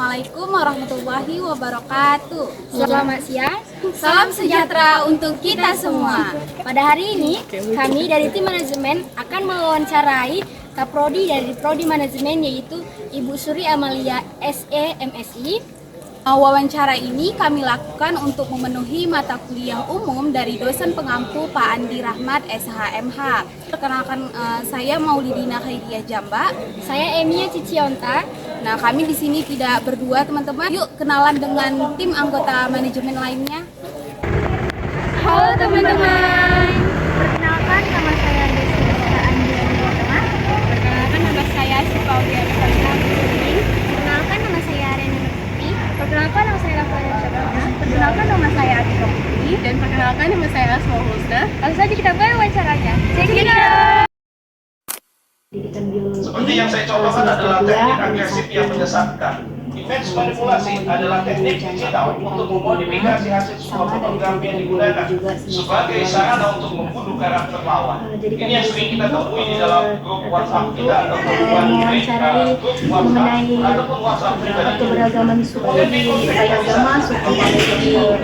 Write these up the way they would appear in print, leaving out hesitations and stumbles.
Assalamualaikum warahmatullahi wabarakatuh. Selamat siang, Salam sejahtera untuk kita semua. pada hari ini kami dari tim manajemen akan mewawancarai Kaprodi dari Prodi Manajemen yaitu Ibu Suri Amalia SE MSI. Wawancara ini kami lakukan untuk memenuhi mata kuliah umum dari dosen pengampu Pak Andi Rahmat SHMH. Perkenalkan, saya Maulidina Khairiyah Jamba. Saya Emia Cicionta. Nah, kami di sini tidak berdua, teman-teman. Yuk kenalan dengan tim anggota manajemen lainnya. Halo teman-teman. Perkenalkan nama saya Desisa Andiani Rahmat. Perkenalkan, nama saya Sifaudia Nurhaliza. Perkenalkan nama saya Rena Nurti. Perkenalkan, nama saya Rafael Syabana. Perkenalkan nama saya Atika Putri. Dan perkenalkan, nama saya Asma Husna. Langsung saja kita mulai wawancaranya. Check it out. Seperti yang saya contohkan adalah teknik agresif yang menyesatkan. Image manipulasi adalah teknik digital untuk memodifikasi hasil sebuah fotografi yang digunakan sebagai sarana untuk membunuh karakter lawan. Ini yang sering kita temui di dalam grup WhatsApp kita atau grup WhatsApp ataupun WhatsApp pribadi. Keberagaman suku di agama, suku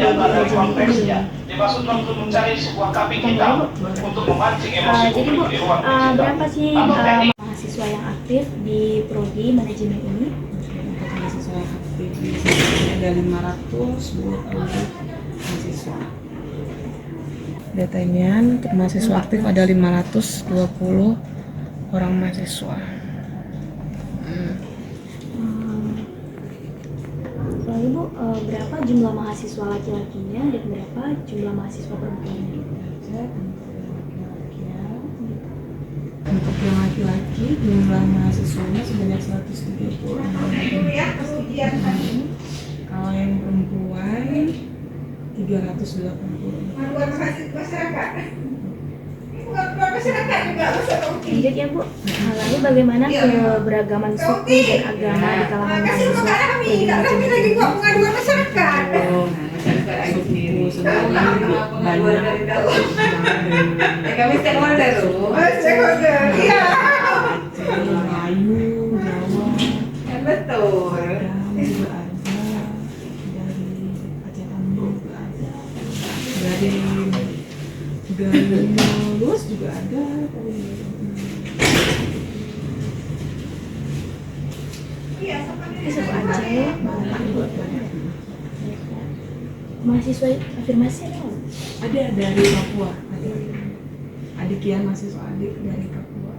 Dari konteksnya dimaksudkan untuk mencari sebuah kambing hitam untuk memancing emosi jadi Bu, publik di ruang digital. berapa sih Atau teknik mahasiswa yang aktif di Prodi Manajemen ini? Untuk mahasiswa yang aktif di sini ada 520 mahasiswa. Datanya untuk mahasiswa aktif ada 520 orang mahasiswa. Lalu Bu, berapa jumlah mahasiswa laki-lakinya dan berapa jumlah mahasiswa perempuannya? Untuk yang laki-laki jumlah mahasiswanya sebanyak 130. Kalau yang perempuan 380. Lanjut ya Bu, lalu bagaimana keberagaman suku dan agama di kalangan mahasiswa Prodi Manajemen ini? Suku sendiri banyak. Kami stakeholder loh. Stakeholder. Iya. Melayu, Jawa, Betul. Padang juga ada, dari Aceh Tambun juga ada, dari Luas juga ada. Di suku Aceh, mahasiswa afirmasi ada nggak? Ada dari Papua, ada adik Kian mahasiswa adik dari Papua.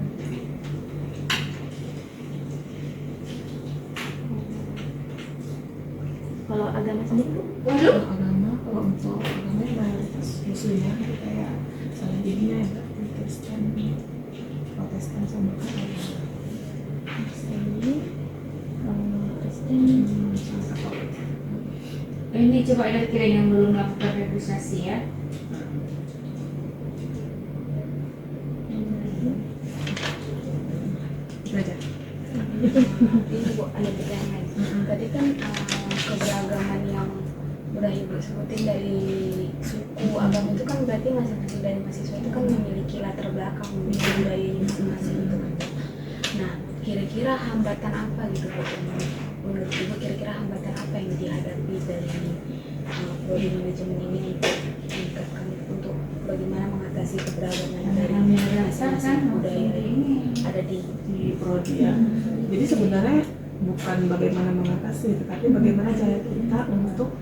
Kalau agama sendiri Bu? Kalau agama, kalau untuk agama mayoritas muslim ya, kayak salah jadinya ya Kristen, Protestan sama Katolik. Kristen, Sama Katolik. Ini coba ada kira yang belum melakukan registrasi ya. Itu aja. Ini Bu, ada pertanyaan. Tadi kan keberagaman yang udah Ibu sebutin dari suku, agama itu kan berarti masing-masing dari mahasiswa itu kan memiliki latar belakang, memiliki budayanya masing-masing gitu kan. Nah, kira-kira hambatan apa gitu Bu? Menurut Ibu kira-kira hambatan apa yang dihadapi dari Prodi Manajemen ini untuk meningkatkan untuk bagaimana mengatasi keberagaman dari masing-masing budaya yang ada di Prodi ya. Jadi sebenarnya bukan bagaimana mengatasi, tetapi bagaimana cara kita untuk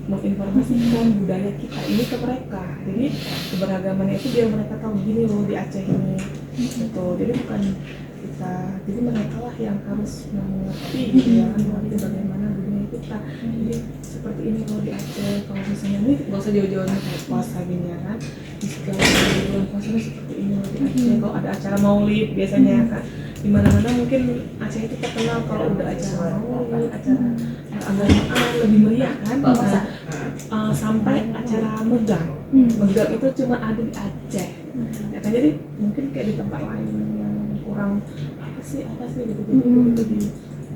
menginformasikan budaya kita ini ke mereka. Jadi keberagamannya itu biar mereka tahu gini loh di Aceh ini, gitu. Jadi bukan kita, jadi mereka lah yang harus mengerti gitu ya, mengerti bagaimana budaya kita. Jadi seperti ini loh di Aceh. Kalau misalnya ini nggak usah jauh-jauh kayak puasa gini ya kan, di segala bulan puasanya seperti ini loh di Aceh. Kalau ada acara maulid biasanya kan, di mana-mana mungkin Aceh itu terkenal kalau udah acara maulid, acara agamaan lebih meriah kan. Nah, sampai acara megang itu cuma ada di Aceh. Ya kan, jadi mungkin kayak di tempat lain yang kurang apa sih gitu. Jadi di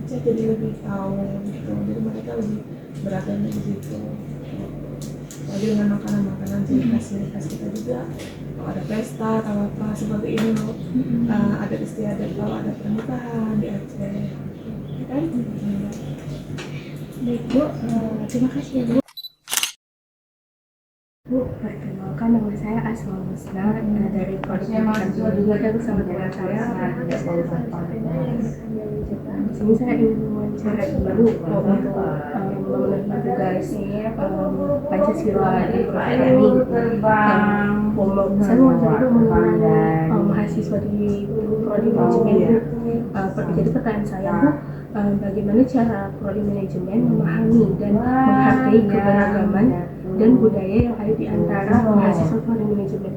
Aceh jadi lebih tahu gitu. Jadi mereka lebih beragamnya di situ. Lagi dengan makanan-makanan ciri khas kita juga. Kalau ada pesta, kalau apa seperti ini loh, ada istiadat kalau ada pernikahan di Aceh. kan. Baik Bu, terima kasih ya Bu. Bu, perkenalkan nama saya Asma Musna dari Prodi Pendidikan Tinggi dan bersama dengan saya di sini saya ingin mewawancara Ibu untuk memenuhi tugas Pancasila di PKRI. Saya mewawancara Ibu mengenai mahasiswa di Prodi Manajemen. Jadi pertanyaan saya Bu, bagaimana cara Prodi Manajemen memahami dan menghargai keberagaman dan budaya yang ada di antara mahasiswa Prodi Manajemen?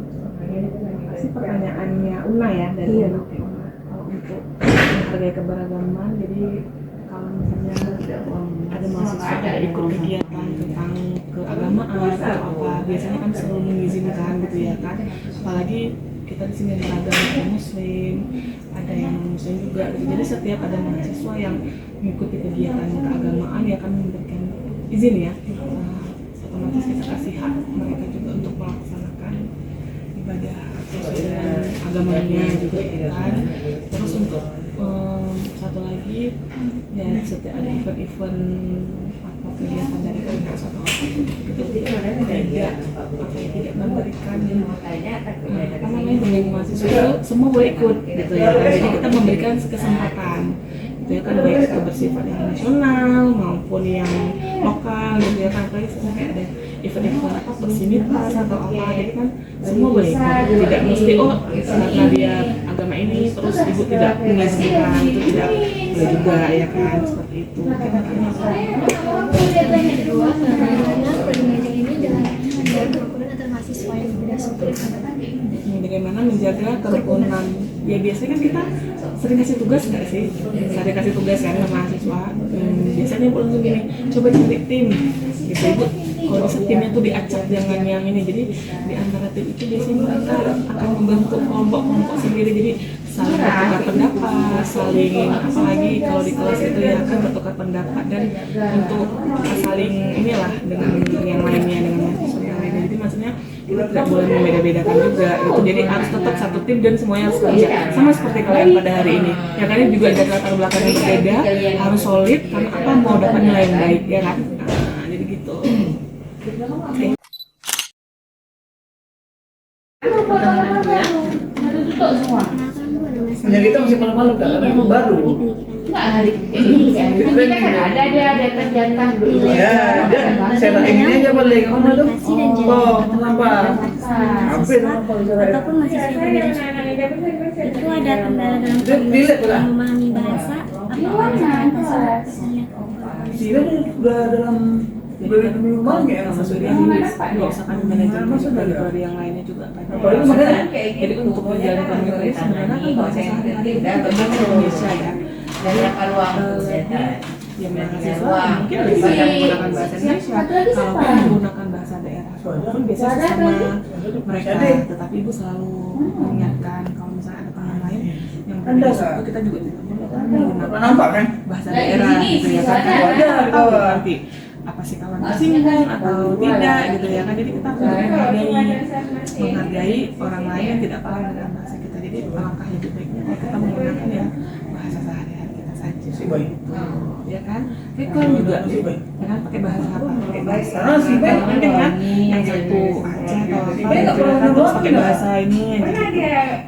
Pasti pertanyaannya Una ya dari Iya. Kalau untuk menghargai keberagaman, jadi kalau misalnya ada mahasiswa yang ikut kegiatan tentang keagamaan atau apa, biasanya kan selalu mengizinkan gitu ya kan. Apalagi kita di sini beragam, ada Muslim, ada yang non-Muslim juga. Jadi setiap ada mahasiswa yang mengikuti kegiatan keagamaan ya kan memberikan izin ya. Otomatis kita kasih hak mereka juga untuk melaksanakan ibadah sesuai dengan agamanya juga ya kan. Terus untuk satu lagi ya setiap ada event-event atau kegiatan dari kampus atau apa kita tidak memberikan apa namanya dengan mahasiswa itu semua boleh ikut gitu ya. Jadi kita memberikan kesempatan gitu ya kan, baik itu bersifat yang nasional maupun yang lokal gitu ya kan. Apalagi sampai ada event-event apa persinitas atau apa, jadi kan semua boleh ikut. Tidak mesti karena dia agama ini terus ibu tidak mengizinkan, itu tidak boleh juga ya kan, seperti itu. Yang kedua, bagaimana Prodi Manajemen ini dengan menjaga kerukunan antar mahasiswa yang berbeda suku dan agama? Bagaimana menjaga kerukunan? Ya biasanya kan kita sering kasih tugas nggak sih? Sering kasih tugas kan ke mahasiswa. Biasanya ibu langsung gini, coba cari tim gitu ibu. Kalau bisa timnya tuh diacak, jangan yang ini. Jadi di antara tim itu biasanya kita akan membentuk kelompok-kelompok sendiri. Jadi saling bertukar pendapat, saling apalagi kalau di kelas itu ya kan bertukar pendapat dan untuk saling inilah dengan yang lainnya, dengan mahasiswa yang lainnya. Jadi maksudnya kita tidak boleh membeda-bedakan juga gitu. Jadi harus tetap satu tim dan semuanya harus kerja sama seperti kalian pada hari ini ya kan. Ini juga ada latar belakang yang berbeda, harus solid karena apa, mau dapat nilai yang baik ya kan. Nah, jadi gitu. Okay. Hanya kita masih malu-malu kan, karena itu baru. Enggak hari ini kan kita kan ada data dulu. Ya, dan saya ini aja balik kamu tuh. Oh, kenapa? Hampir Ataupun mahasiswa yang berbeda suku itu ada kendala dalam dilihat lah. memahami bahasa apa Pancasila. Sila udah dalam minggu malam ya Sama Surya nggak usah kan manajemen dari prodi yang lainnya juga kan. Apalagi makanya Jadi untuk menjalankan itu sebenarnya kan bahasa sehari-hari bahasa Indonesia ya. dari apa ruang Ya mahasiswa mungkin lebih banyak menggunakan bahasa Indonesia. Kalau menggunakan bahasa daerah pun biasanya sama mereka. Tetapi ibu selalu mengingatkan kalau misalnya ada teman lain yang berbeda suku, kita juga tidak boleh menggunakan nampak kan? bahasa daerah gitu ya kan. Ada tahu nanti apa sih kawan tersinggung atau tidak gitu ya kan. Jadi kita harus menghargai orang lain yang tidak paham dengan bahasa kita. Jadi alangkah lebih baiknya kalau kita menggunakan ya bahasa sehari-hari kita saja gitu, ya kan. Tapi kalau juga ya kan pakai bahasa apa, pakai bahasa mungkin kan yang satu Aceh atau apa gitu ya kan, terus pakai bahasa ini gitu.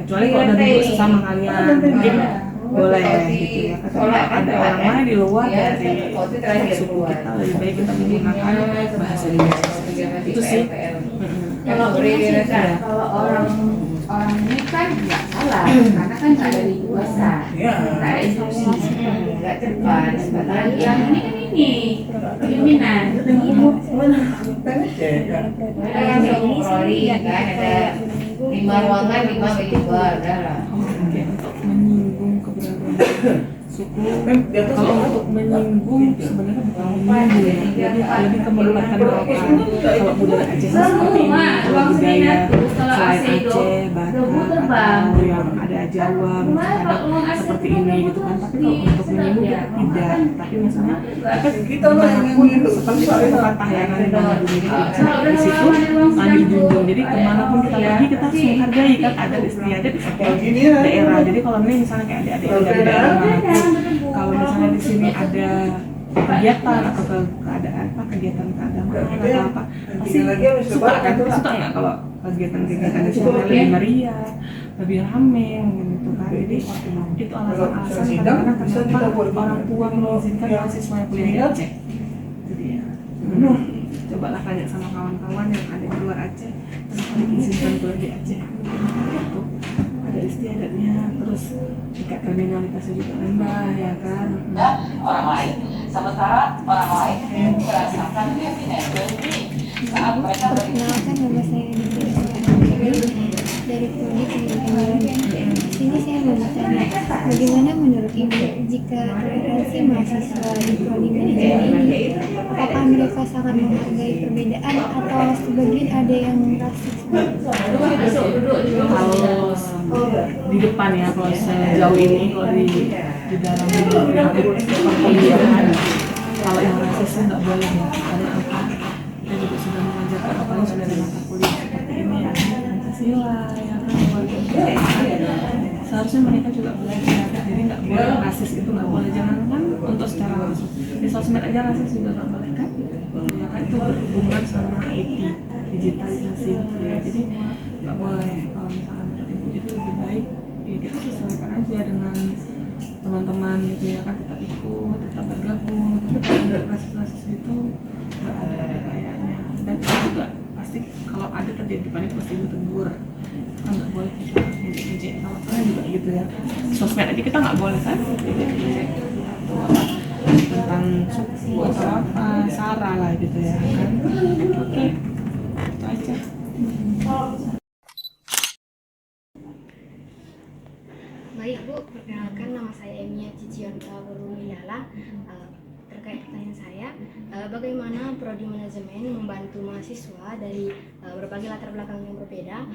Kecuali kalau udah duduk sesama kalian mungkin boleh gitu ya kan. Kalau ada orang lain di luar dari suku kita, lebih baik kita menggunakan bahasa Indonesia. Itu sih. Kalau orang ini kan nggak salah karena kan nggak ada di kuasa, nggak ada instruksi, nggak cepat. Yang ini kan pimpinan. Ada 5 ruangan, 5 berdua, udah lah. Untuk menyinggung keberagaman suku, kalau untuk menyinggung sebenarnya bukan menyinggung ya, jadi lebih ke melupakan lokal. Kalau budaya Aceh seperti ini, kalau budaya selain Aceh, Batak atau yang ada Jawa, misalnya seperti ini gitu kan. Tapi kalau untuk menyinggung kita tidak, tapi misalnya kita dimanapun seperti pepatah yang ada dalam dunia di situ dijunjung. Jadi kemanapun kita pergi kita harus menghargai kan, ada di setiap daerah. Jadi kalau ini misalnya kayak adik-adik dari daerah manapun, kalau misalnya di sini ada kegiatan atau keadaan apa kegiatan keagamaan atau apa pasti suka kan suka nggak kalau kegiatan-kegiatan di sini lebih meriah lebih rame gitu kan. Jadi itu alasan-alasan kadang-kadang kenapa orang tua mengizinkan mahasiswa yang kuliah di Aceh. Jadi ya cobalah tanya sama kawan-kawan yang ada di luar Aceh kenapa diizinkan kuliah di Aceh. Itu ada istiadatnya, terus tingkat kriminalitasnya juga rendah ya kan. orang lain. Sementara orang lain merasakan definisi saat mereka Perkenalkan, nama saya Diti dari Prodi Pendidikan Biologi. Sini saya mau bertanya, bagaimana menurut Ibu jika toleransi mahasiswa di Prodi Manajemen ini, apakah mereka sangat menghargai perbedaan atau sebagian ada yang rasis? Kalau di depan ya, kalau sejauh ini kalau di dalam perkuliahan, kalau yang rasisnya nggak boleh ya, karena apa? Kita juga sudah mengajarkan apalagi sudah ada mata kuliah seperti ini ya, Pancasila ya kan, warga negara. Seharusnya mereka juga belajar, jadi nggak boleh rasis itu nggak boleh, jangankan untuk secara langsung di sosmed aja rasis juga nggak boleh kan, ya kan itu berhubungan sama IT digitalisasi ya, jadi nggak boleh. Kalau misalnya menurut Ibu itu lebih baik ya kita sesuaikan aja dengan teman-teman gitu ya kan, tetap ikut, tetap bergabung, tetap ada rasis-rasis itu nggak ada kayaknya. Dan itu juga pasti kalau ada terjadi panik pasti ditegur, kita nggak boleh kita ngejek sama saya juga gitu ya. Sosmed aja kita nggak boleh kan ngejek tentang suku atau apa, sara lah gitu ya kan. Oke, itu aja. Baik Bu, perkenalkan nama saya Emia Cicionta Berumilala. Terkait pertanyaan saya, bagaimana Prodi Manajemen membantu mahasiswa dari berbagai latar belakang yang berbeda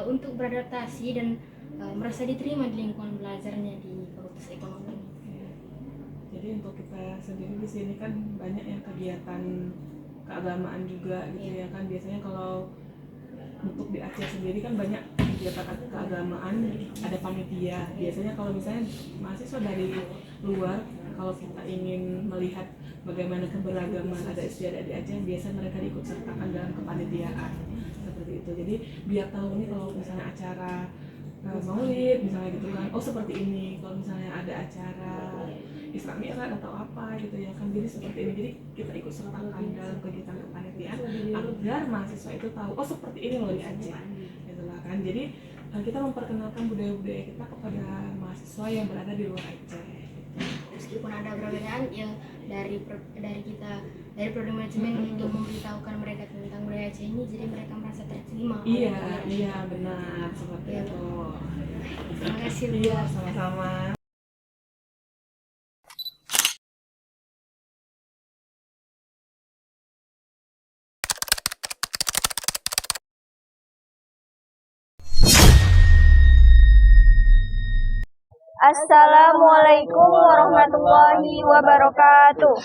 untuk beradaptasi dan merasa diterima di lingkungan belajarnya di Fakultas Ekonomi? Jadi untuk kita sendiri di sini kan banyak yang kegiatan keagamaan juga gitu ya kan. Biasanya kalau untuk di Aceh sendiri kan banyak kegiatan keagamaan, ada panitia. Biasanya kalau misalnya mahasiswa dari luar, kalau kita ingin melihat bagaimana keberagaman ada istiadat di Aceh, biasanya mereka diikut sertakan dalam kepanitiaan seperti itu. Jadi biar tahu nih kalau misalnya acara maulid misalnya gitu kan, oh seperti ini. Kalau misalnya ada acara Isra Mi'raj atau apa gitu ya kan, jadi seperti ini. Jadi kita ikut sertakan dalam kegiatan kepanitiaan agar mahasiswa itu tahu, oh seperti ini loh di Aceh gitu lah kan. Jadi kita memperkenalkan budaya-budaya kita kepada mahasiswa yang berada di luar Aceh. Meskipun ada perbedaan ya dari kita dari Prodi Manajemen untuk memberitahukan mereka tentang budaya Aceh ini, jadi mereka merasa terterima. Iya benar seperti itu. Terima kasih Bu. Iya, sama-sama. Assalamualaikum warahmatullahi wabarakatuh.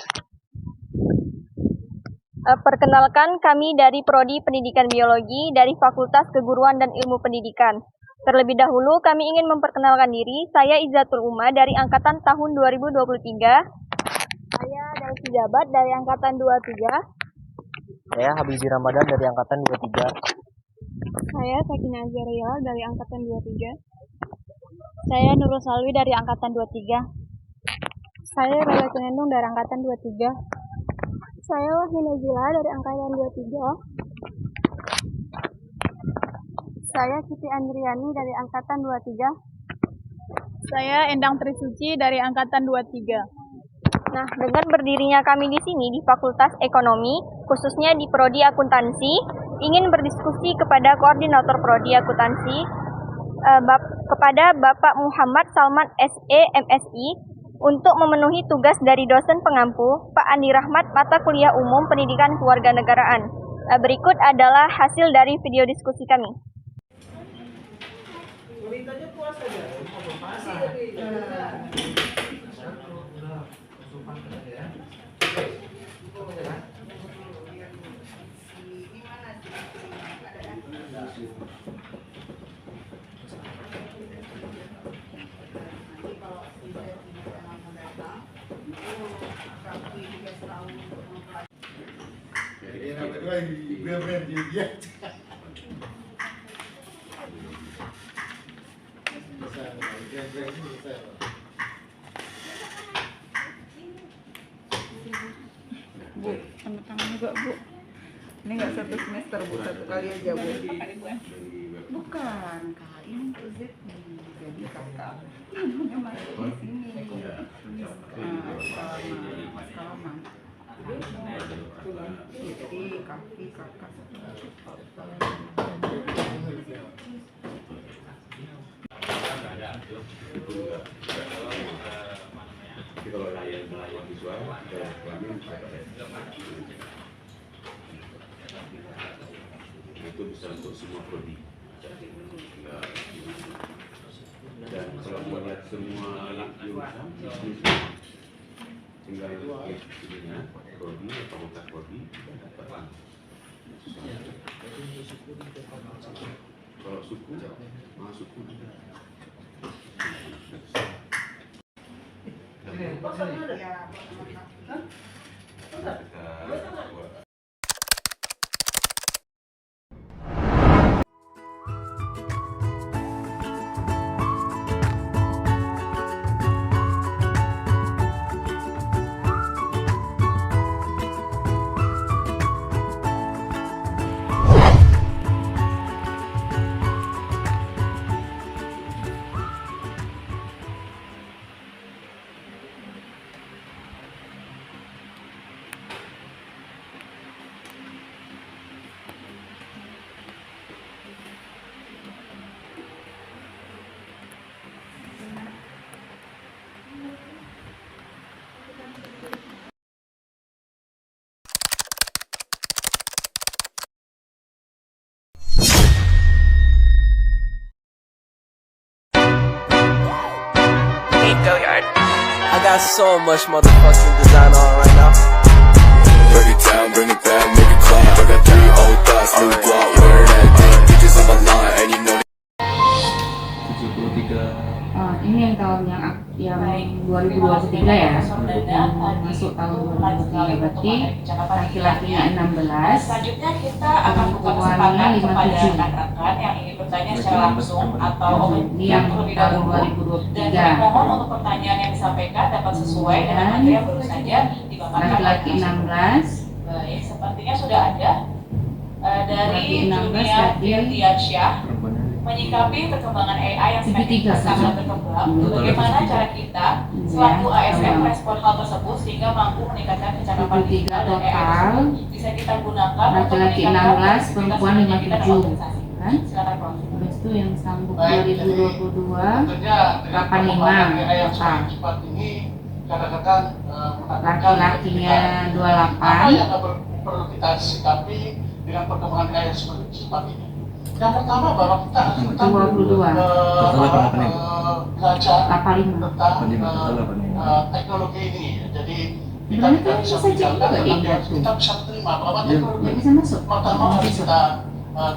Perkenalkan, kami dari Prodi Pendidikan Biologi dari Fakultas Keguruan dan Ilmu Pendidikan. Terlebih dahulu kami ingin memperkenalkan diri. Saya Izzatul Uma dari angkatan tahun 2023. Saya Daus Jabat dari angkatan 23. Saya Habibi Ramadan dari angkatan 23. Saya Sakina Azariel dari angkatan 23. Saya Nurul Salwi dari angkatan 23. Saya Rela Cenendung dari angkatan 23. Saya Wahina Zila dari angkatan 23. Saya Siti Andriani dari angkatan 23. Saya Endang Trisuci dari angkatan 23. Nah, dengan berdirinya kami di sini di Fakultas Ekonomi, khususnya di Prodi Akuntansi, ingin berdiskusi kepada koordinator Prodi Akuntansi, kepada Bapak Muhammad Salman SE MSI untuk memenuhi tugas dari dosen pengampu Pak Andi Rahmat mata kuliah umum Pendidikan Kewarganegaraan. Berikut adalah hasil dari video diskusi kami. Bu, tanda tangan juga Bu. Ini nggak satu semester Bu, satu kali aja Bu. Bukan, kali ini untuk Z jadi kakak. Ini masuk di sini. Salaman. Jadi kaki kakak. Kalau nelayan visual, itu bisa untuk semua prodi. Dan kalau mau lihat semua jurusan, tinggal klik ininya, prodi atau bukan prodi, dapat. Kalau suku, suku. I got so much motherfucking design on right now. Break it down, bring it back, make it clap. I got 3 old thoughts, new block, wear that thing. Bitches on my line, and you know. 73. Ini yang tahun yang 2023 ya, masuk tahun 2023 berarti laki-lakinya 16, selanjutnya kita akan buka kesempatan kepada rekan-rekan yang ingin bertanya secara langsung atau yang terlebih tahun dahulu. 2023. Dan mohon untuk pertanyaan yang disampaikan dapat sesuai dengan materi yang baru saja dipaparkan. Laki-laki 16. Baik, sepertinya sudah ada dari Junia Firtiansyah menyikapi perkembangan AI yang semakin sangat berkembang. Bagaimana cara kita selaku ASN merespon hal tersebut sehingga mampu meningkatkan kecakapan digital dan AI bisa kita gunakan untuk Laki-laki 16, perempuan 57 kan? Silakan Prof. Terus itu yang sambung 2022 85 laki-lakinya 28. Apa yang perlu kita sikapi dengan perkembangan AI seperti cepat ini? Yang pertama bahwa kita harus tetap 22 belajar 85 tentang teknologi ini. Jadi kita tidak bisa bicara, tetapi kita bisa terima bahwa teknologi bisa masuk. pertama harus kita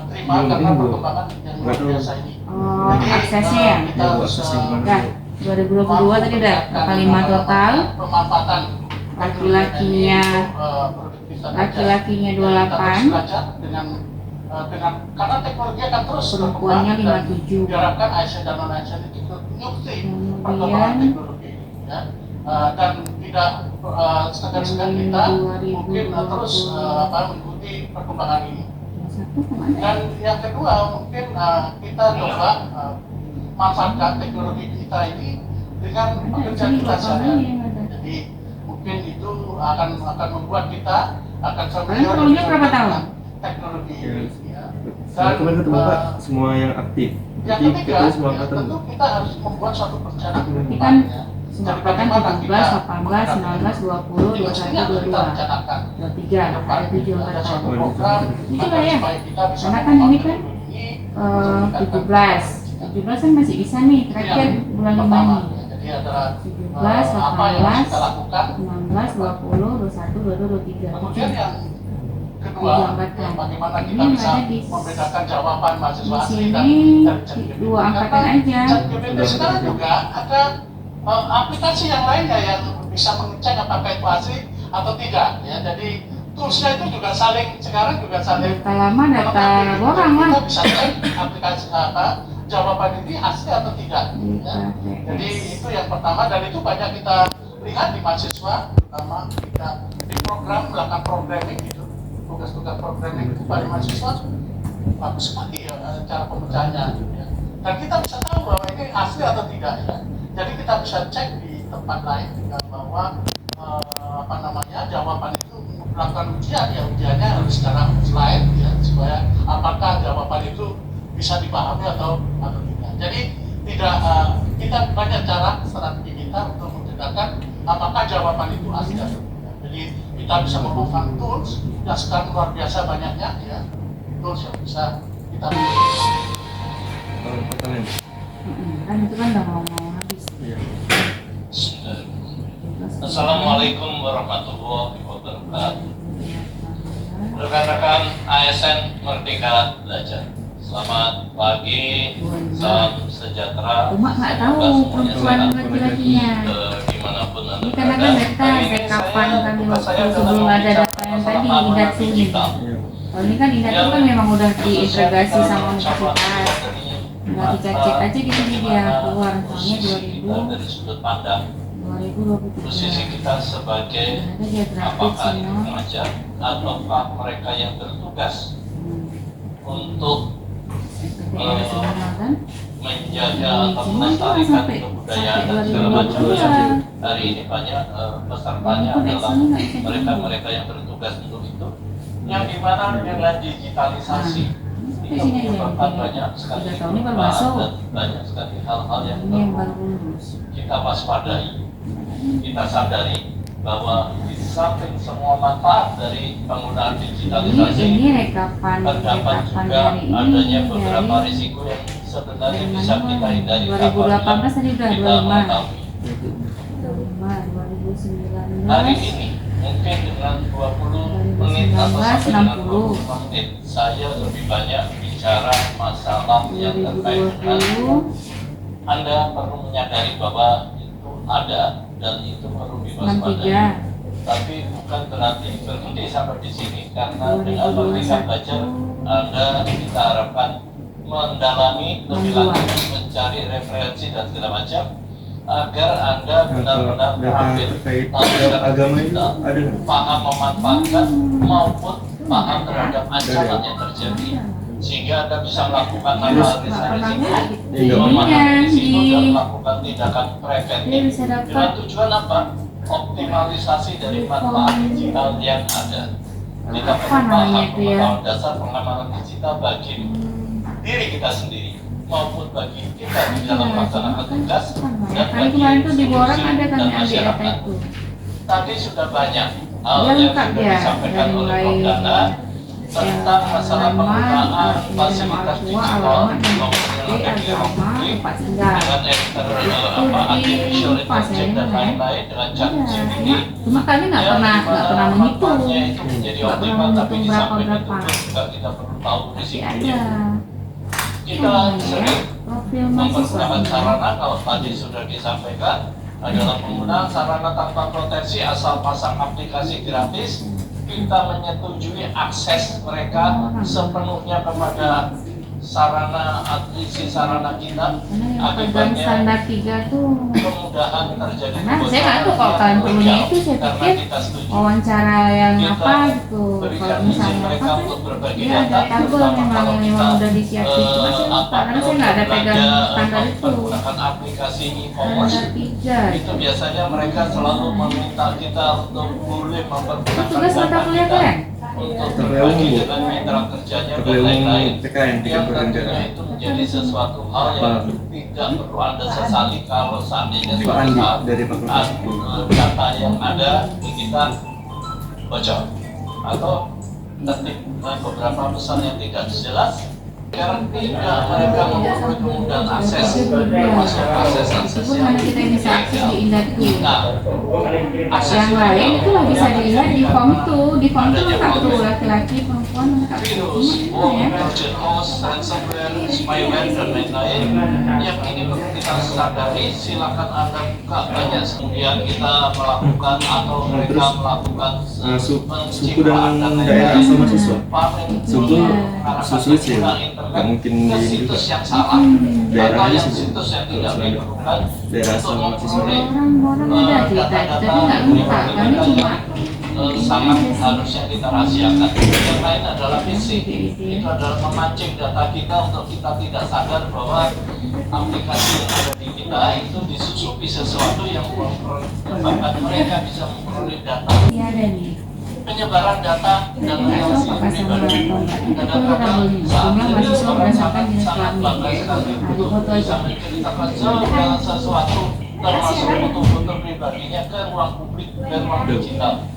terima karena perkembangan yang luar biasa ini. Jadi Aksesnya ya? kita harus Udah, 2022 tadi udah 45 total. pemanfaatan Laki-lakinya 28, karena teknologi akan terus perempuannya berkembang dan 57. diharapkan ASN dan non ASN itu mengikuti perkembangan Kemudian teknologi ya. Dan tidak segan-segan kita mungkin terus mengikuti perkembangan ini. Dan yang kedua mungkin kita coba manfaatkan teknologi kita ini dengan pekerjaan kita sehari-hari. Jadi mungkin itu akan membuat kita akan tahunnya berapa tahun? teknologi ya. Kemarin ketemu Pak, semua yang aktif. Yang Jadi ketiga, kita semua angkatan. tentu kita harus membuat suatu perencanaan ke Ini depan kan ya. semua angkatan 17, 18, 19, 20, 21, 22, 23, ada 7 angkatan. Itu lah ya, karena kan ini kan 17 kan masih bisa nih, terakhir bulan 5 nih. 17, 18, 19, 20, 21, 22, 23. Kemudian yang kedua, bagaimana kita bisa membedakan jawaban mahasiswa asli dan ChatGPT. Dua angkatan aja. ChatGPT sekarang juga ada aplikasi yang lainnya yang bisa mengecek apakah itu asli atau tidak. Ya, jadi toolsnya itu juga sekarang juga saling data lama, data orang lah. kita bisa cek aplikasi jawaban ini asli atau tidak ya. Jadi itu yang pertama, dan itu banyak kita lihat di mahasiswa, terutama kita di program melakukan programming gitu, tugas-tugas programming itu pada mahasiswa bagus sekali ya cara pemecahannya ya. Dan kita bisa tahu bahwa ini asli atau tidak ya. Jadi kita bisa cek di tempat lain juga bahwa jawaban itu melakukan ujian ya, ujiannya harus secara slide ya, supaya apakah jawaban itu bisa dipahami atau tidak. Jadi tidak kita banyak cara strategi kita untuk membedakan apakah jawaban itu asli atau tidak. Jadi kita bisa menggunakan tools yang sekarang luar biasa banyaknya ya, tools yang bisa kita kan itu kan udah mau habis. Assalamualaikum warahmatullahi wabarakatuh. Rekan-rekan ASN Merdeka Belajar, selamat pagi, salam sejahtera. Cuma nggak tahu perempuan laki-lakinya. Dimanapun Anda ini karena kan data kapan kami waktu sebelum ada data yang tadi Indatsu ini. Kalau ini kan Indatsu kan memang udah diintegrasi sama universitas. Nggak dicek aja gitu dia keluar soalnya 2023. Posisi kita sebagai apakah itu pengajar ataukah mereka yang bertugas untuk menjaga atau melestarikan kebudayaan dan segala macamnya. Hari ini banyak pesertanya adalah mereka-mereka yang bertugas untuk itu, yang dimana dengan digitalisasi itu menyebabkan banyak sekali perubahan dan banyak sekali hal-hal yang perlu kita waspadai. Kita sadari bahwa di samping semua manfaat dari penggunaan digitalisasi, terdapat juga adanya beberapa risiko yang sebenarnya bisa kita hindari 2018 tadi udah 25. Hari ini mungkin dengan 20 menit atau sampai dengan 20 menit saya lebih banyak bicara masalah yang terkait dengan Anda perlu menyadari bahwa itu ada dan itu perlu diwaspadai. Tapi bukan berarti berhenti sampai di sini, karena dengan Merdeka Belajar Anda kita harapkan mendalami lebih lanjut, mencari referensi dan segala macam agar Anda benar-benar terampil agama itu paham memanfaatkan maupun paham terhadap ancaman yang terjadi, sehingga Anda bisa melakukan analisis risiko, memahami risiko dan melakukan tindakan preventif dengan tujuan apa? Optimalisasi dari manfaat digital yang ada. Kita perlu paham pengetahuan dasar pengamalan digital bagi diri kita sendiri maupun bagi kita di dalam melaksanakan tugas dan bagi institusi dan masyarakat. Tadi sudah banyak hal yang sudah disampaikan oleh Prof. Dana tentang masalah penggunaan fasilitas digital maupun yang publik dengan artificial intelligence dan lain-lain dengan ChatGPT. Cuma kami nggak pernah menghitung. Itu menjadi optimal, tapi di samping itu juga kita perlu tahu risikonya. Kita sering menggunakan sarana, kalau tadi sudah disampaikan, adalah penggunaan sarana tanpa proteksi asal pasang aplikasi gratis. Kita menyetujui akses mereka sepenuhnya kepada sarana isi sarana kita, akibatnya standar 3 tuh kemudahan terjadi. Nah, saya nggak tahu kalau kalian perlunya itu, saya pikir wawancara yang apa gitu. Kalau misalnya apa kan, ya ada tabel memang udah disiapin. Cuma saya lupa karena saya nggak ada pegang standar itu. Menggunakan aplikasi e-commerce itu biasanya mereka selalu meminta kita untuk boleh mempergunakan tugas mata kuliah kalian untuk berbagi dengan mitra kerjanya dan lain-lain, yang tentunya itu menjadi sesuatu hal yang tidak perlu Anda sesali kalau seandainya suatu saat data yang ada di kita bocor atau ketik beberapa pesan yang tidak jelas, Sekarang tidak mereka memperoleh kemudahan akses termasuk akses Mana kita bisa akses di Indatu. akses Yang lain itu nggak bisa dilihat di form tuh. Di form tuh lengkap tuh laki-laki, perempuan lengkap. virus, Trojan horse, ransomware, spyware dan lain-lain yang ini perlu kita sadari. Silakan Anda buka banyak, kemudian kita melakukan atau mereka melakukan suku dan daerah asal mahasiswa. Suku Sulawesi ya, nggak mungkin di situs yang salah daerah atau aja yang sih. situs yang tidak diperlukan Daerah asal mahasiswa. Orang-orang ada cerita, tapi nggak lupa. Kami cuma sangat harusnya kita rahasiakan. Yang lain adalah phishing. Itu adalah memancing data kita untuk kita tidak sadar bahwa aplikasi yang ada di kita itu disusupi sesuatu yang bahkan mereka bisa memperoleh data. Iya ada nih. Penyebaran data dan relasi pribadi. Kadang-kadang jumlah mahasiswa berdasarkan jenis kelamin. Ada foto Bisa menceritakan segala sesuatu termasuk foto-foto pribadinya ke ruang publik, ke ruang digital.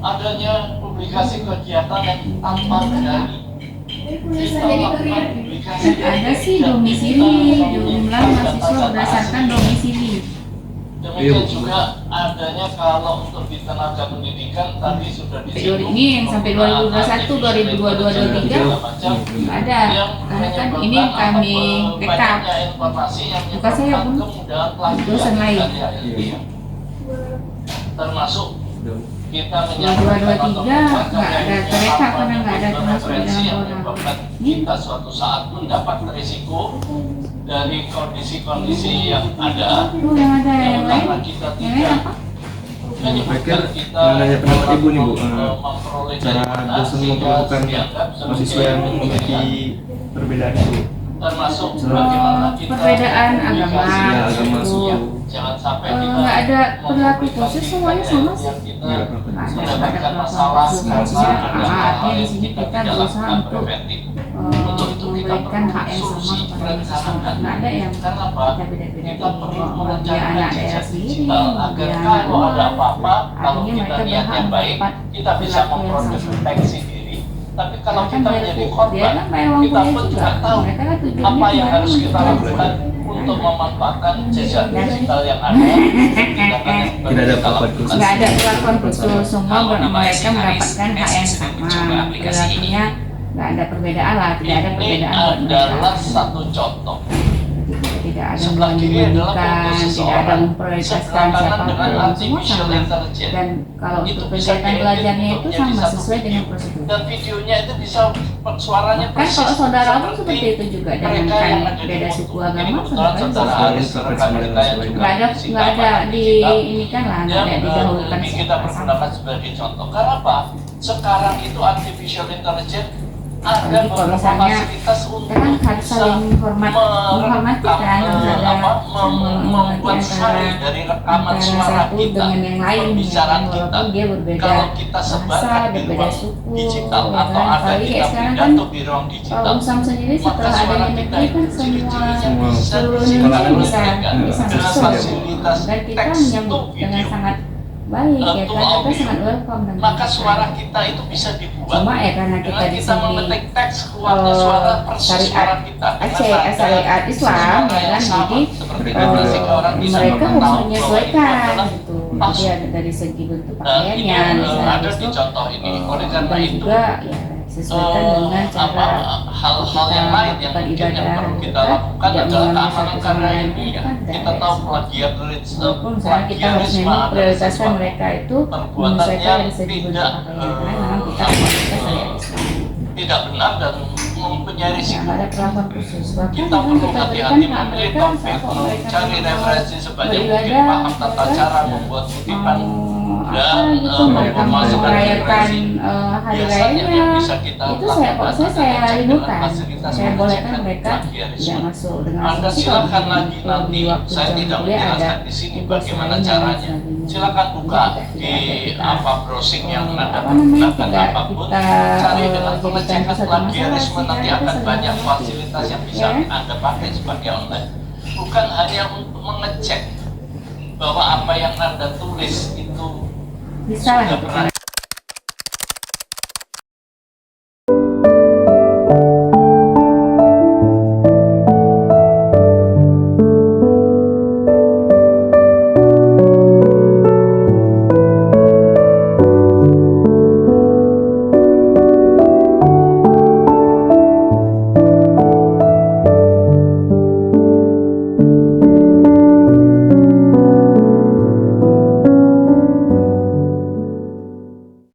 Adanya publikasi kegiatan yang tanpa kendali. ada sih domisili, jumlah mahasiswa berdasarkan domisili. Demikian juga adanya kalau untuk di tenaga pendidikan tadi sudah disinggung. Ini yang sampai 2021, 2022, 2023 ada. Karena kan ini kami backup. Bukan saya pun, dosen lain. Termasuk kita 2023 nggak ada backup karena nggak ada termasuk di dalam menyebabkan kita suatu saat mendapat risiko dari kondisi-kondisi yang ada. Yang ada yang lain, karena kita yang lain apa? menyebabkan kita nanya pendapat ibu nih bu, memperoleh cara dosen memperlakukan mahasiswa yang memiliki perbedaan itu. termasuk bagaimana kita Perbedaan agama, ya, agama suku. jangan sampai kita nggak ada perilaku khusus, semuanya sama sih. mendapatkan masalah karena ada hal-hal yang kita tidak lakukan preventif. Untuk itu kita memberikan perlu hak yang sama solusi kepada mahasiswa. perencanaan. Nggak ada yang Karena apa? kita beda-beda. Kita perlu Dia merencanakan anak daerah jejak sendiri, digital agar dia anak kalau ada luar. apa-apa, kalau Artinya kita mereka niatnya berhak baik, mendapat kita bisa perilaku yang memproteksi diri. Tapi kalau Kan kita bayar menjadi dia korban, kan bayar uang kita kuliah pun juga. juga tahu Mereka kan tujuannya apa yang cuma harus kita untuk lakukan untuk memanfaatkan jejak digital yang ada. Tidak ada perlakuan khusus. nggak ada perlakuan khusus, semua mereka mendapatkan hak yang sama. Perilakunya nggak ada perbedaan lah, tidak ada Ini perbedaan buat mereka. adalah satu contoh. Tidak ada Sebelah kiri adalah foto membandingkan, tidak ada seseorang, memprioritaskan sebelah kanan dengan siapapun, semua artificial sama. intelligence. Dan kalau Itu untuk bisa kegiatan diedit belajarnya untuk itu menjadi sama satu sesuai dengan video. prosedur. Dan videonya itu bisa suaranya Kan persis kalau saudara pun seperti seperti itu juga, dengan mereka kan yang ada di beda foto. suku Ini agama, kebetulan saudara saudara juga. Aris rekan kita yang juga nggak ada fisika, ini kan lah, nggak ada yang didahulukan ini kita pergunakan sebagai contoh. Karena apa? Sekarang itu artificial intelligence ada Jadi kalau beberapa misalnya fasilitas untuk kita kan harus saling menghormati kan, membuat sari dari rekaman suara satu kita, dengan yang lain, pembicaraan ya kan? kita. Walaupun dia berbeda Kalau kita bahasa, sebarkan di berbeda ruang suku, digital ya atau kan? ada Apalagi kita kayak sekarang kan pidato di ruang digital, kalau Usam sendiri maka setelah suara adanya kita negeri kan itu ciri-cirinya semua bisa seluruh Indonesia bisa dengan masuk fasilitas dan kita teks menyambut to dengan video. sangat baik ya To kan, kita audio. sangat welcome dan Maka suara kita itu bisa dibuat cuma ya karena kita dengan di kita sini memetik teks keluarnya suara persis suara syariat kita syariat Islam ya kan, jadi mereka harus menyesuaikan gitu, jadi ada dari segi bentuk pakaiannya misalnya ada di contoh ini. Oleh karena dan itu juga ya sesuaikan dengan cara hal-hal yang lain yang mungkin yang perlu kita lakukan adalah keamanan karena ini ya. Kita tahu walaupun misalnya kita harus plagiarisme memang adalah prioritaskan sesuatu mereka itu perbuatan menyesuaikan yang dari segi bentuk tidak pakaian karena memang kita komunitas syariat Islam. tidak benar dan mempunyai risiko. Nggak ada perlakuan khusus, bahkan Kita memang perlu kita berikan hati-hati hak memberi mereka topik, saat mereka mencari referensi sebanyak mungkin, beribadah, paham tata ya kan? cara membuat kutipan dan gitu mereka mau merayakan hari rayanya itu saya liburkan, saya bolehkan mereka tidak masuk dengan Anda asumsi silakan kalau lagi nanti, di waktu saya jam tidak kuliah ada menjelaskan di sini tugas bagaimana lain dan caranya. sebagainya. Silakan buka di apa browsing yang Anda gunakan apapun, cari dengan pengecekan plagiarisme, nanti akan banyak fasilitas yang bisa Anda pakai sebagai online. Bukan hanya untuk mengecek bahwa apa yang Anda tulis itu bisa lah sudah gitu pernah